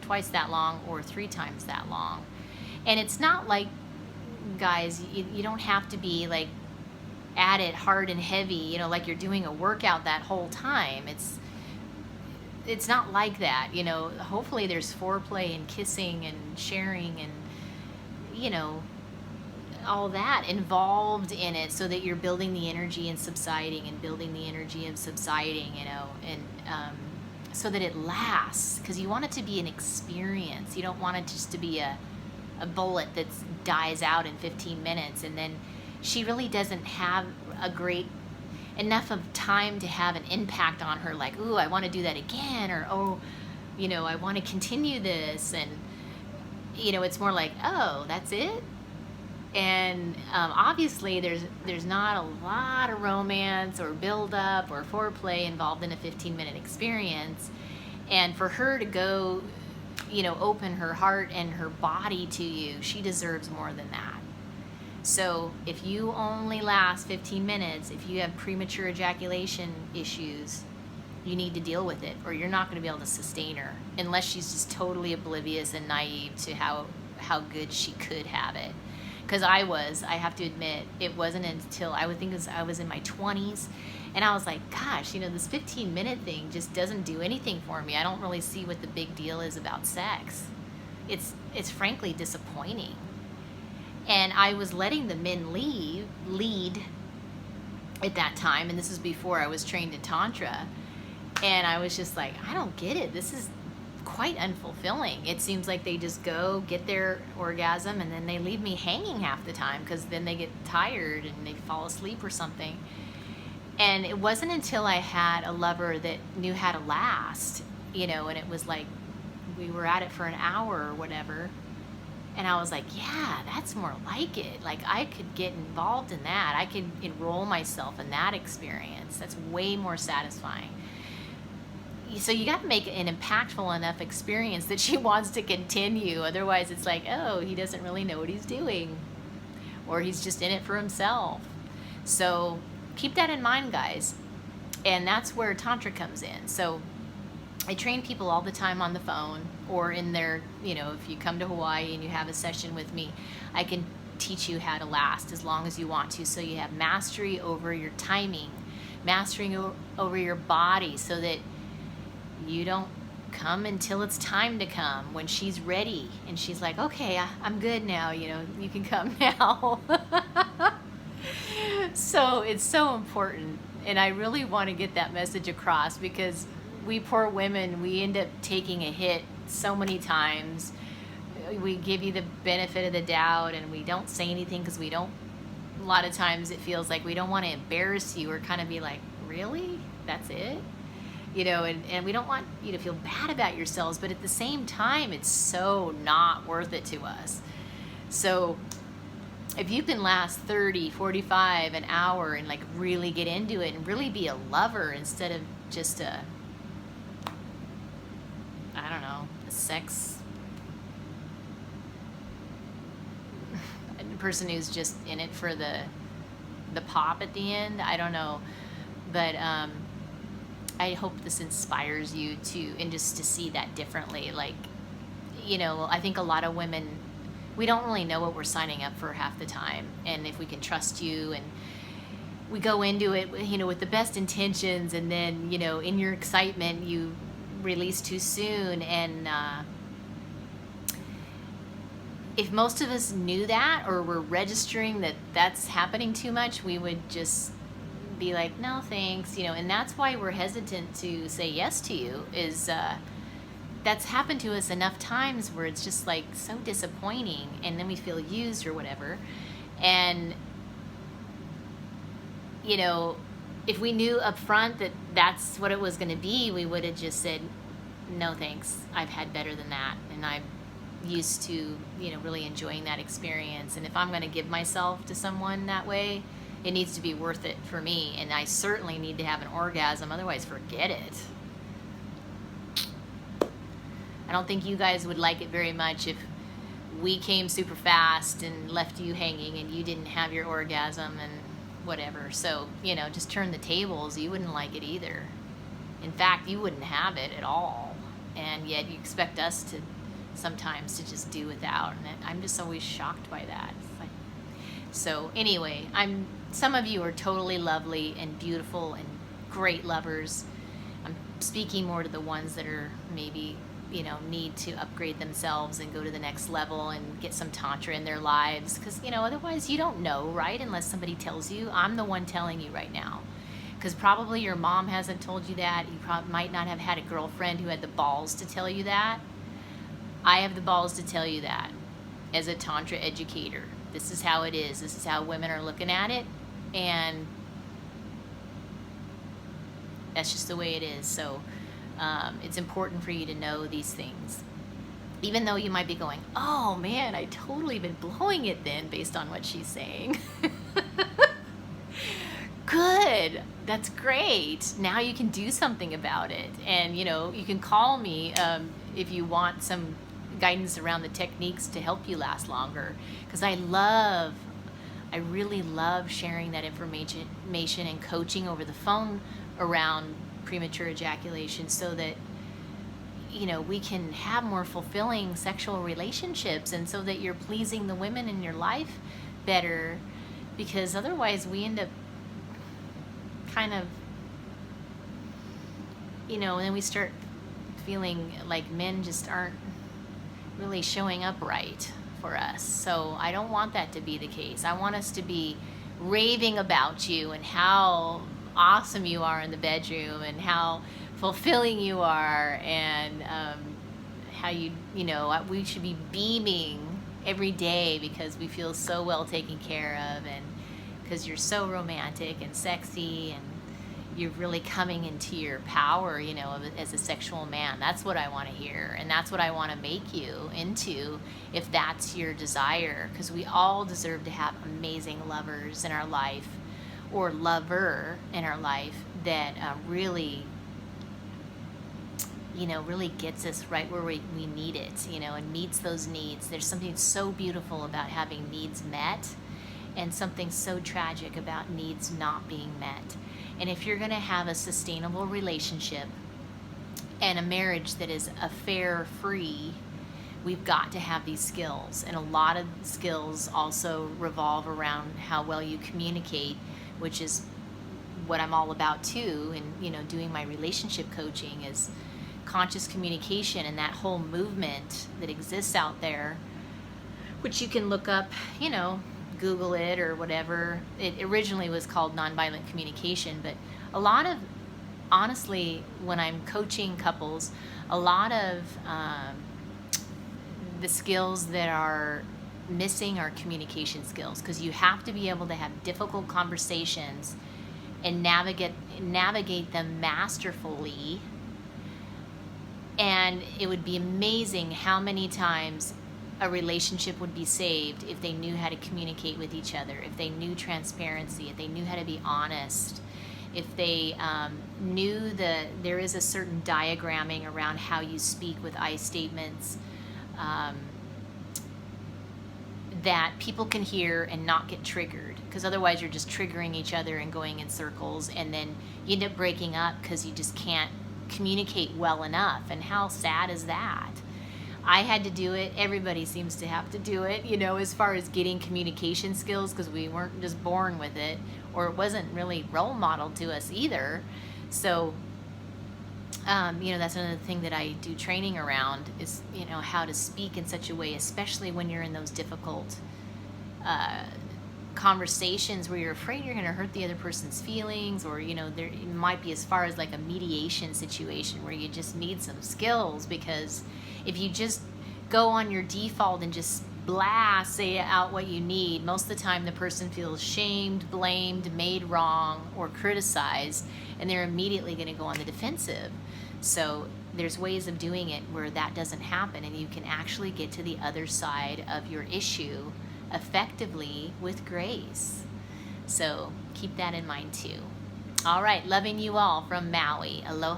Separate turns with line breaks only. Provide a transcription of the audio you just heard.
twice that long or 3 times that long. And it's not like, guys, you don't have to be like at it hard and heavy, you know, like you're doing a workout that whole time. It's not like that, you know. Hopefully there's foreplay and kissing and sharing and, you know, all that involved in it, so that you're building the energy and subsiding and building the energy and subsiding, you know, and so that it lasts, because you want it to be an experience. You don't want it just to be a bullet that dies out in 15 minutes, and then she really doesn't have a great enough of time to have an impact on her, like, ooh, I want to do that again, or, oh, you know, I want to continue this. And, you know, it's more like, oh, that's it. And obviously there's not a lot of romance or build up or foreplay involved in a 15-minute experience. And for her to go, you know, open her heart and her body to you, she deserves more than that. So if you only last 15 minutes, if you have premature ejaculation issues, you need to deal with it, or you're not going to be able to sustain her, unless she's just totally oblivious and naive to how good she could have it. Because I have to admit, it wasn't until I was in my 20s, and I was like, gosh, you know, this 15-minute thing just doesn't do anything for me. I don't really see what the big deal is about sex. It's frankly disappointing. And I was letting the men lead at that time, and this is before I was trained in Tantra, and I was just like, I don't get it. This is quite unfulfilling. It seems like they just go get their orgasm and then they leave me hanging half the time, because then they get tired and they fall asleep or something. And it wasn't until I had a lover that knew how to last, you know, and it was like we were at it for an hour or whatever. And I was like, yeah, that's more like it. Like, I could get involved in that. I could enroll myself in that experience. That's way more satisfying. So you got to make it an impactful enough experience that she wants to continue. Otherwise, it's like, oh, he doesn't really know what he's doing, or he's just in it for himself. So keep that in mind, guys. And that's where Tantra comes in. So I train people all the time on the phone, or in their, you know, if you come to Hawaii and you have a session with me, I can teach you how to last as long as you want to. So you have mastery over your timing, mastering over your body, so that you don't come until it's time to come, when she's ready and she's like, okay, I'm good now, you know, you can come now. So it's so important, and I really want to get that message across, because we poor women, we end up taking a hit so many times. We give you the benefit of the doubt and we don't say anything, because we don't, a lot of times it feels like we don't want to embarrass you, or kind of be like, really? That's it? You know, and we don't want you to feel bad about yourselves, but at the same time, it's so not worth it to us. So if you can last 30, 45, an hour, and like really get into it and really be a lover instead of just a, I don't know, a sex person who's just in it for the pop at the end, I don't know. But I hope this inspires you to, and just to see that differently. Like, you know, I think a lot of women, we don't really know what we're signing up for half the time. And if we can trust you, and we go into it, you know, with the best intentions, and then, you know, in your excitement, you release too soon. And if most of us knew that, or were registering that that's happening too much, we would just be like, no thanks, you know. And that's why we're hesitant to say yes to you, is that's happened to us enough times where it's just like so disappointing, and then we feel used or whatever. And, you know, if we knew up front that that's what it was going to be, we would have just said, no thanks, I've had better than that, and I'm used to, you know, really enjoying that experience. And if I'm going to give myself to someone that way, it needs to be worth it for me, and I certainly need to have an orgasm, otherwise forget it. I don't think you guys would like it very much if we came super fast and left you hanging and you didn't have your orgasm and whatever. So, you know, just turn the tables. You wouldn't like it either. In fact, you wouldn't have it at all, and yet you expect us to sometimes to just do without, and I'm just always shocked by that. It's like, so anyway, some of you are totally lovely and beautiful and great lovers. I'm speaking more to the ones that are maybe, you know, need to upgrade themselves and go to the next level and get some Tantra in their lives, because, you know, otherwise you don't know, right? Unless somebody tells you. I'm the one telling you right now, because probably your mom hasn't told you that. You might not have had a girlfriend who had the balls to tell you that. I have the balls to tell you that as a Tantra educator. This is how it is. This is how women are looking at it, and that's just the way it is. So it's important for you to know these things, even though you might be going, oh man, I totally been blowing it then based on what she's saying. Good, that's great. Now you can do something about it, and you know, you can call me if you want some guidance around the techniques to help you last longer, because I really love sharing that information and coaching over the phone around premature ejaculation, so that, you know, we can have more fulfilling sexual relationships, and so that you're pleasing the women in your life better, because otherwise we end up kind of, you know, and then we start feeling like men just aren't really showing up right for us. So I don't want that to be the case. I want us to be raving about you and how awesome you are in the bedroom, and how fulfilling you are, and how you know, we should be beaming every day because we feel so well taken care of, and because you're so romantic and sexy, and you're really coming into your power, you know, as a sexual man. That's what I want to hear, and that's what I want to make you into, if that's your desire, because we all deserve to have amazing lovers in our life, or lover in our life, that really, you know, really gets us right where we need it, you know, and meets those needs. There's something so beautiful about having needs met, and something so tragic about needs not being met. And if you're going to have a sustainable relationship and a marriage that is affair-free, we've got to have these skills. And a lot of skills also revolve around how well you communicate, which is what I'm all about too. And, you know, doing my relationship coaching is conscious communication, and that whole movement that exists out there, which you can look up, you know, Google it or whatever. It originally was called nonviolent communication, but a lot of, honestly, when I'm coaching couples, a lot of the skills that are missing are communication skills, because you have to be able to have difficult conversations and navigate them masterfully. And it would be amazing how many times a relationship would be saved if they knew how to communicate with each other, if they knew transparency, if they knew how to be honest, if they knew that there is a certain diagramming around how you speak with I statements, that people can hear and not get triggered, because otherwise you're just triggering each other and going in circles, and then you end up breaking up because you just can't communicate well enough. And how sad is that? I had to do it. Everybody seems to have to do it, you know, as far as getting communication skills, because we weren't just born with it, or it wasn't really role modeled to us either. So, you know, that's another thing that I do training around is, you know, how to speak in such a way, especially when you're in those difficult conversations where you're afraid you're going to hurt the other person's feelings, or, you know, there it might be as far as like a mediation situation where you just need some skills, because if you just go on your default and just say out what you need, most of the time the person feels shamed, blamed, made wrong, or criticized, and they're immediately going to go on the defensive. So there's ways of doing it where that doesn't happen, and you can actually get to the other side of your issue effectively with grace. So keep that in mind too. All right, loving you all from Maui. Aloha.